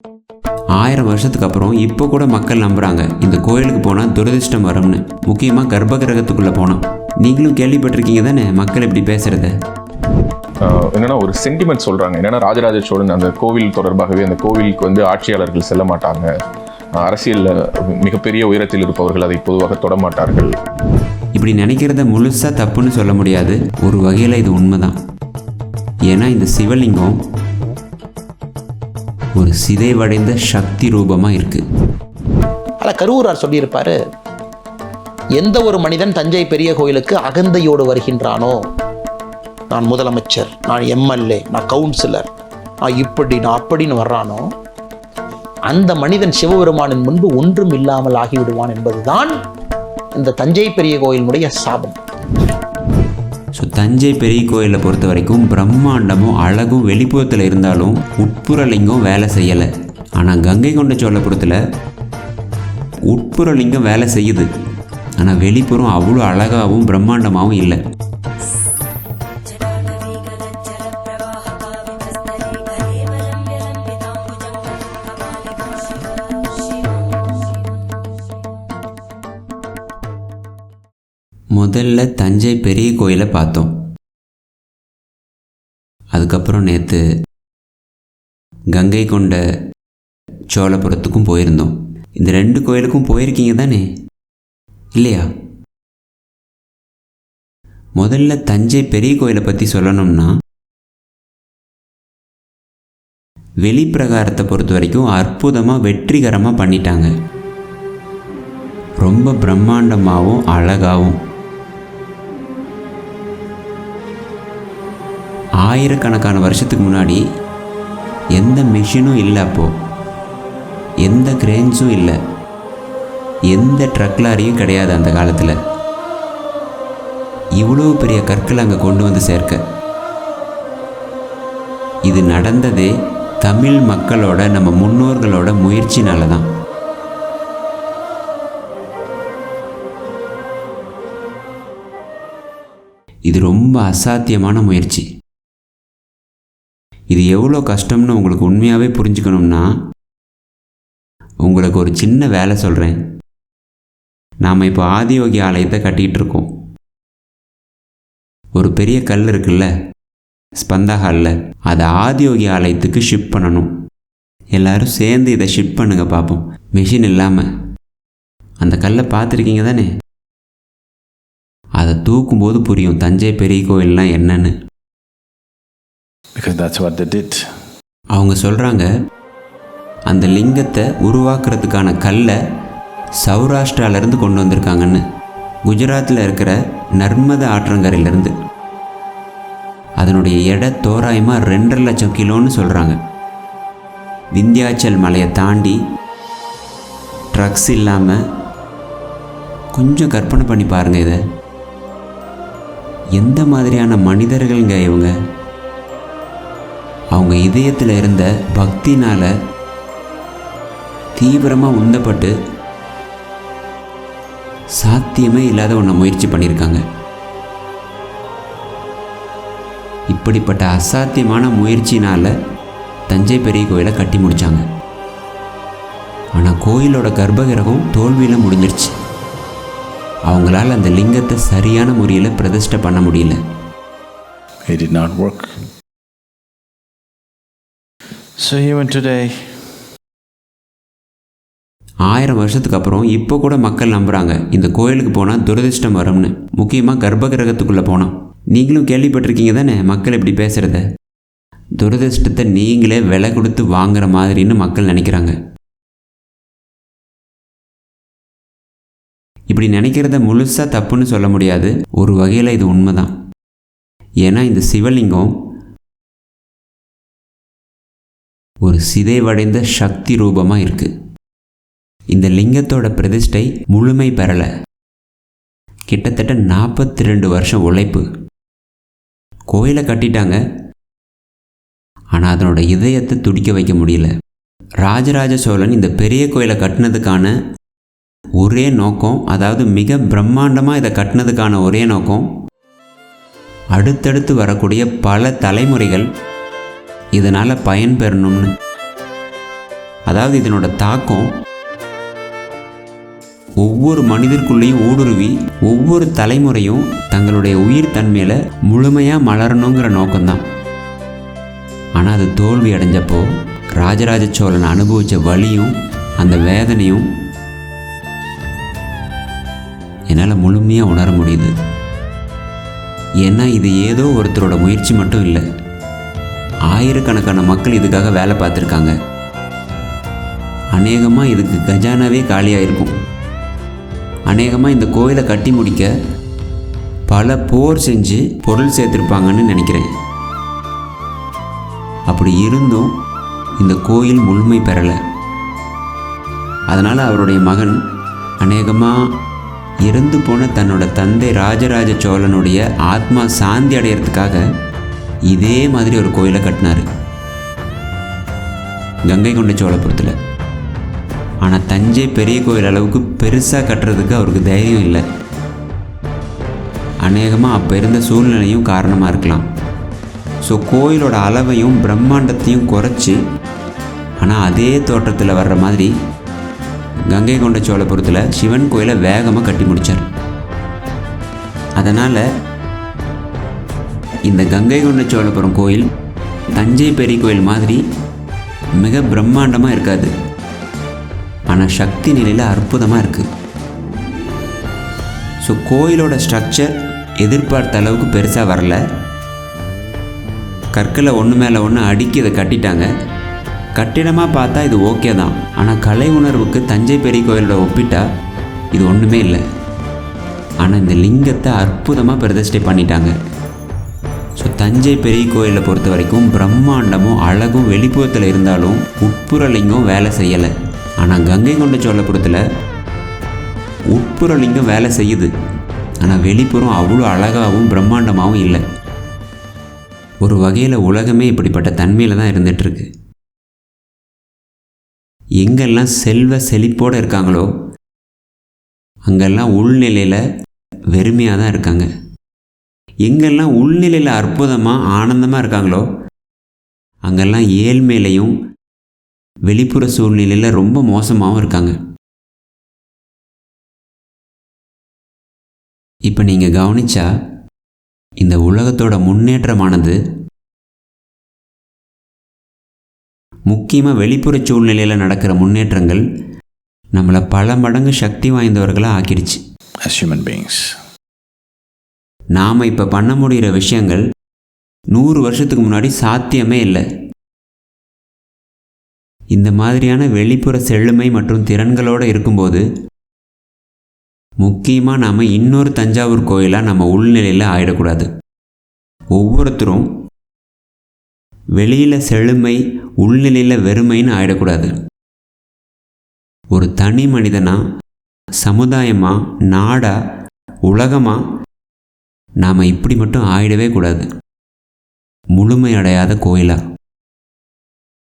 1000 வருஷத்துக்கு அப்புறம் இப்போ கூட மக்கள் நம்புகிறாங்க இந்த கோயிலுக்கு போனால் துரதிர்ஷ்டம் வரும்னு. முக்கியமாக கர்ப்ப கிரகத்துக்குள்ளே போனோம். நீங்களும் கேள்விப்பட்டிருக்கீங்க தானே மக்கள் இப்படி பேசுகிறத. என்னன்னா ஒரு சென்டிமெண்ட் சொல்கிறாங்க. என்னென்னா ராஜராஜ சோழன் அந்த கோவில் தொடர்பாகவே அந்த கோவிலுக்கு வந்து ஆட்சியாளர்கள் செல்ல மாட்டாங்க, அரசியலில் மிகப்பெரிய உயரத்தில் இருப்பவர்கள் அதை பொதுவாக தொடமாட்டார்கள். இப்படி நினைக்கிறத முழுசாக தப்புன்னு சொல்ல முடியாது. ஒரு வகையில் இது உண்மைதான். ஏன்னா இந்த சிவலிங்கம் ஒரு சிதைவடைந்த சக்தி ரூபமாக இருக்கு. அதில் கருவூரார் சொல்லியிருப்பாரு, எந்த ஒரு மனிதன் தஞ்சை பெரிய கோயிலுக்கு அகந்தையோடு வருகின்றானோ, நான் முதலமைச்சர், நான் எம்எல்ஏ, நான் கவுன்சிலர், நான் இப்படி நான் அப்படின்னு வர்றானோ, அந்த மனிதன் சிவபெருமானின் முன்பு ஒன்றும் இல்லாமல் ஆகிவிடுவான் என்பதுதான் இந்த தஞ்சை பெரிய கோயிலுடைய சாபம். ஸோ தஞ்சை பெரிய கோயிலை பொறுத்த வரைக்கும் பிரம்மாண்டமும் அழகும் வெளிப்புறத்தில் இருந்தாலும் உட்புற லிங்கம் வேலை செய்யலை. ஆனால் கங்கை கொண்ட சோழபுரத்தில் உட்புற லிங்கம் வேலை செய்யுது, ஆனால் வெளிப்புறம் அவ்வளோ அழகாகவும் பிரம்மாண்டமாகவும் இல்லை. முதல்ல தஞ்சை பெரிய கோயிலை பார்த்தோம். அதுக்கப்புறம் நேற்று கங்கை கொண்ட சோழபுரத்துக்கும் போயிருந்தோம். இந்த 2 கோயிலுக்கும் போயிருக்கீங்க தானே, இல்லையா? முதல்ல தஞ்சை பெரிய கோயிலை பற்றி சொல்லணும்னா, வெளிப்பிரகாரத்தை பொறுத்த வரைக்கும் அற்புதமாக வெற்றிகரமாக பண்ணிட்டாங்க. ரொம்ப பிரம்மாண்டமாகவும் அழகாகவும். ஆயிரக்கணக்கான வருஷத்துக்கு முன்னாடி எந்த மிஷினும் இல்லை, அப்போது எந்த கிரேன்ஸும் இல்லை, எந்த ட்ரக் லாரியும் கிடையாது அந்த காலத்தில். இவ்வளோ பெரிய கற்களை அங்கே கொண்டு வந்து சேர்க்க இது நடந்ததே தமிழ் மக்களோட, நம்ம முன்னோர்களோட முயற்சினால தான். இது ரொம்ப அசாத்தியமான முயற்சி. இது எவ்வளோ கஷ்டம்னு உங்களுக்கு உண்மையாகவே புரிஞ்சுக்கணும்னா, உங்களுக்கு ஒரு சின்ன வேலை சொல்கிறேன். நாம் இப்போ ஆதியோகி ஆலயத்தை கட்டிகிட்டு இருக்கோம். ஒரு பெரிய கல் இருக்குல்ல, ஸ்பந்தா ஹாலில், அதை ஆதியோகி ஆலயத்துக்கு ஷிஃப்ட் பண்ணணும். எல்லோரும் சேர்ந்து இதை ஷிஃப்ட் பண்ணுங்க பார்ப்போம். மிஷின் இல்லாமல். அந்த கல்லை பார்த்துருக்கீங்க தானே? அதை தூக்கும்போது புரியும் தஞ்சை பெரிய கோயில்லாம் என்னன்னு. Because that's what they did. அவங்க சொல்கிறாங்க, அந்த லிங்கத்தை உருவாக்குறதுக்கான கல்லை சௌராஷ்டிராவிலேருந்து கொண்டு வந்திருக்காங்கன்னு. குஜராத்தில் இருக்கிற நர்மத ஆற்றங்கரையிலேருந்து. அதனுடைய எடை தோராயமாக 2.5 லட்சம் கிலோன்னு சொல்கிறாங்க. விந்தியாச்சல் மலையை தாண்டி ட்ரக்ஸ் இல்லாமல். கொஞ்சம் கற்பனை பண்ணி பாருங்கள் இதை. எந்த மாதிரியான மனிதர்கள்ங்க இவங்க? அவங்க இதயத்தில் இருந்த பக்தினால் தீவிரமாக உந்தப்பட்டு சாத்தியமே இல்லாத ஒன்றை முயற்சி பண்ணியிருக்காங்க. இப்படிப்பட்ட அசாத்தியமான முயற்சினால் தஞ்சை பெரிய கோயிலை கட்டி முடித்தாங்க. ஆனால் கோயிலோட கர்ப்பகிரகம் தோல்வியில் முடிஞ்சிருச்சு. அவங்களால அந்த லிங்கத்தை சரியான முறையில் பிரதிஷ்டை பண்ண முடியல. It did not work. So even today, 1000 வருஷத்துக்கு அப்புறம் இப்போ கூட மக்கள் நம்புகிறாங்க இந்த கோயிலுக்கு போனால் துரதிர்ஷ்டம் வரும்னு. முக்கியமாக கர்ப்ப கிரகத்துக்குள்ளே போனோம். நீங்களும் கேள்விப்பட்டிருக்கீங்க தானே மக்கள் இப்படி பேசுகிறத. துரதிர்ஷ்டத்தை நீங்களே விலை கொடுத்து வாங்குற மாதிரின்னு மக்கள் நினைக்கிறாங்க. இப்படி நினைக்கிறத முழுசாக தப்புன்னு சொல்ல முடியாது. ஒரு வகையில் இது உண்மைதான். ஏன்னா இந்த சிவலிங்கம் ஒரு சிதைவடைந்த சக்தி ரூபமாக இருக்குது. இந்த லிங்கத்தோட பிரதிஷ்டை முழுமை பெறலை. கிட்டத்தட்ட 42 வருஷம் உழைப்பு. கோயிலை கட்டிட்டாங்க, ஆனால் அதனோட இதயத்தை துடிக்க வைக்க முடியல. ராஜராஜ சோழன் இந்த பெரிய கோயிலை கட்டினதுக்கான ஒரே நோக்கம், அதாவது மிக பிரம்மாண்டமாக இதை கட்டினதுக்கான ஒரே நோக்கம், அடுத்தடுத்து வரக்கூடிய பல தலைமுறைகள் இதனால் பயன்பெறணும்னு. அதாவது இதனோட தாக்கம் ஒவ்வொரு மனிதருக்குள்ளேயும் ஊடுருவி ஒவ்வொரு தலைமுறையும் தங்களுடைய உயிர் தன்மையில முழுமையாக மலரணுங்கிற நோக்கம்தான். ஆனால் அது தோல்வி அடைஞ்சப்போ ராஜராஜ சோழன் அனுபவித்த வலியும் அந்த வேதனையும் என்னால் முழுமையாக உணர முடியுது. ஏன்னா இது ஏதோ ஒருத்தரோட முயற்சி மட்டும் இல்லை, ஆயிரக்கணக்கான மக்கள் இதுக்காக வேலை பார்த்துருக்காங்க. அநேகமாக இதுக்கு கஜானாவே காலியாக இருக்கும். அநேகமாக இந்த கோயிலை கட்டி முடிக்க பல போர் செஞ்சு பொருள் சேர்த்துருப்பாங்கன்னு நினைக்கிறேன். அப்படி இருந்தும் இந்த கோயில் முழுமை பெறலை. அதனால் அவருடைய மகன் அநேகமாக இறந்து போன தன்னோட தந்தை ராஜராஜ சோழனுடைய ஆத்மா சாந்தி அடையிறதுக்காக இதே மாதிரி ஒரு கோயிலை கட்டினார் கங்கை கொண்ட சோழபுரத்தில். ஆனால் தஞ்சை பெரிய கோயில் அளவுக்கு பெருசாக கட்டுறதுக்கு அவருக்கு தைரியம் இல்லை. அநேகமாக அப்போ இருந்த சூழ்நிலையும் காரணமாக இருக்கலாம். ஸோ கோயிலோட அளவையும் பிரம்மாண்டத்தையும் குறைச்சி ஆனால் அதே தோற்றத்தில் வர்ற மாதிரி கங்கை கொண்ட சோழபுரத்தில் சிவன் கோயிலை வேகமாக கட்டி முடித்தார். அதனால் இந்த கங்கை கொண்ட சோழபுரம் கோயில் தஞ்சை பெரிய கோயில் மாதிரி மிக பிரம்மாண்டமாக இருக்காது, ஆனால் சக்தி நிலையில் அற்புதமாக இருக்குது. ஸோ கோயிலோட ஸ்ட்ரக்சர் எதிர்பார்த்த அளவுக்கு பெருசாக வரல. கற்களை ஒன்று மேலே ஒன்று அடுக்கி இதை கட்டிட்டாங்க. கட்டிடமாக பார்த்தா இது ஓகே தான், ஆனால் கலை உணர்வுக்கு தஞ்சை பெரிய கோயிலோட ஒப்பிட்டா இது ஒன்றுமே இல்லை. ஆனால் இந்த லிங்கத்தை அற்புதமாக பிரதிஷ்டை பண்ணிட்டாங்க. ஸோ தஞ்சை பெரிய கோயிலை பொறுத்த வரைக்கும் பிரம்மாண்டமும் அழகும் வெளிப்புறத்தில் இருந்தாலும் உட்புற லிங்கம் வேலை செய்யலை. ஆனால் கங்கை கொண்ட சோழபுரத்தில் உட்புற லிங்கம் வேலை செய்யுது, ஆனால் வெளிப்புறம் அவ்வளோ அழகாகவும் பிரம்மாண்டமாகவும் இல்லை. ஒரு வகையில் உலகமே இப்படிப்பட்ட தன்மையில் தான் இருந்துகிட்ருக்கு. எங்கெல்லாம் செல்வ செழிப்போடு இருக்காங்களோ அங்கெல்லாம் உள்நிலையில் வெறுமையாக தான் இருக்காங்க. எங்கெல்லாம் உள்நிலையில் அற்புதமாக ஆனந்தமாக இருக்காங்களோ அங்கெல்லாம் ஏழ்மையிலையும் வெளிப்புற சூழ்நிலையில் ரொம்ப மோசமாகவும் இருக்காங்க. இப்போ நீங்கள் கவனிச்சா இந்த உலகத்தோட முன்னேற்றமானது முக்கியமாக வெளிப்புற சூழ்நிலையில் நடக்கிற முன்னேற்றங்கள் நம்மளை பல மடங்கு சக்தி வாய்ந்தவர்களாக ஆக்கிடுச்சு. as human beings. நாம் இப்போ பண்ண முடிகிற விஷயங்கள் 100 வருஷத்துக்கு முன்னாடி சாத்தியமே இல்லை. இந்த மாதிரியான வெளிப்புற செழுமை மற்றும் திறன்களோடு இருக்கும்போது முக்கியமாக நாம் இன்னொரு தஞ்சாவூர் கோயிலாக நம்ம உள்நிலையில் ஆயிடக்கூடாது. ஒவ்வொருத்தரும் வெளியில் செழுமை உள்நிலையில் வெறுமைன்னு ஆயிடக்கூடாது. ஒரு தனி மனிதனாக, சமுதாயமாக, நாடாக, உலகமாக நாம் இப்படி மட்டும் ஆயிடவே கூடாது. முழுமையடையாத கோயிலாக.